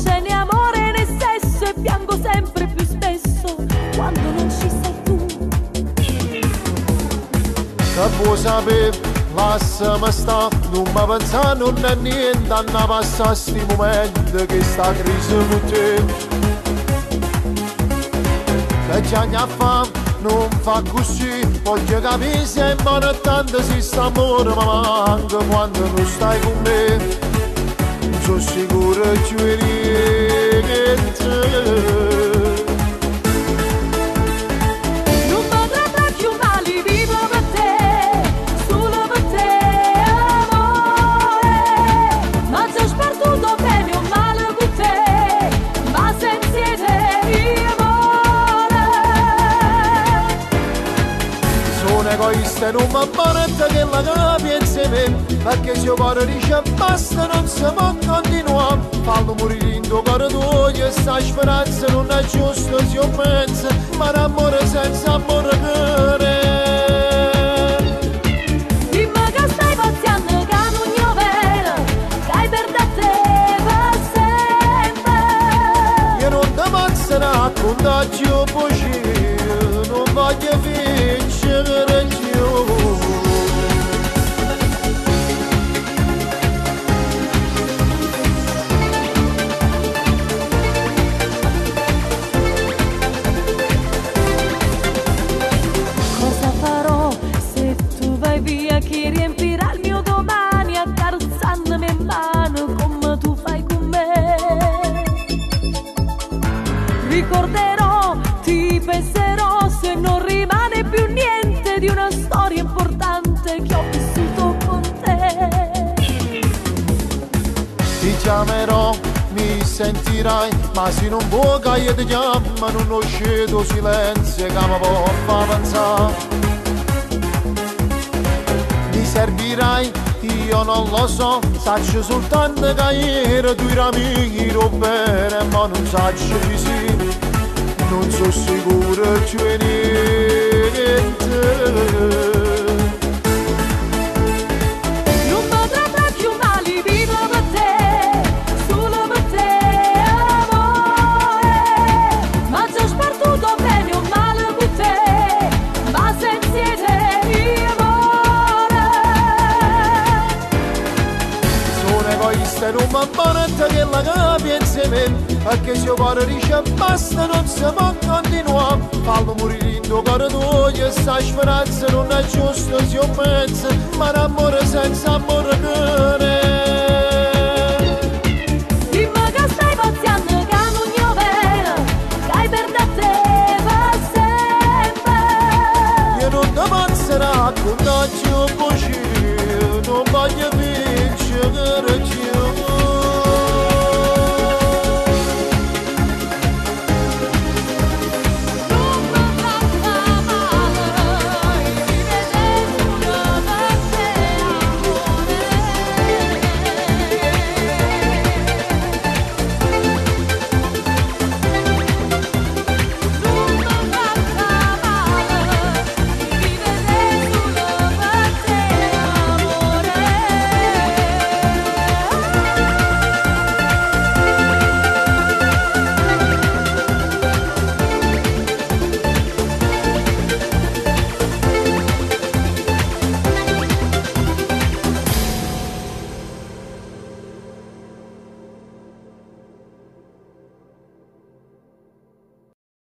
c'è né amore né sesso e piango sempre più spesso quando non ci sei tu. Che vuoi sapere, lasciami sta, non mi pensa non è niente, anna passa sti momenti che sta crisi con te. Che già ne ha fa, non fa così, voglio capire se è buono e tanto si sta amore mi manca quando non stai con me. Non sono sicuro che ci vedi che te. Egoista non mi porta che la capi insieme, perché se il cuore dice basta non si può continuare. Fallo morire in tuo cuore tuo, questa speranza non è giusta se io penso, ma l'amore senza amore che è. Dimmi che stai passando che non io vedo, che hai perduto per sempre. Io non ti posso raccontare più bugie, non voglio vincere più. Cosa farò se tu vai via? Chi riempirà il mio domani accarezzandomi in mano come tu fai con me? Ricorderò, ti penserò se non rimane più niente di una storia importante che ho vissuto con te. Ti chiamerò, mi sentirai, ma se non vuoi che io ti chiamo non ho scelto silenzio che mi può far pensare. Mi servirai, io non lo so, saccio soltanto che ieri tu eri bene, ma non saccio di sì. Non sono sicuro che ci niente. Non potrà più male, vivo per te, solo per te, amore. Ma ci ho sperduto bene o male con te, ma senza te, amore. Sono egoista, non mi importa che la capi insieme, perché se il cuore dice basta non si può continuare. Fallo morire in tuo cuore tuo, questa speranza non è giusta se io penso, ma l'amore senza amore che è.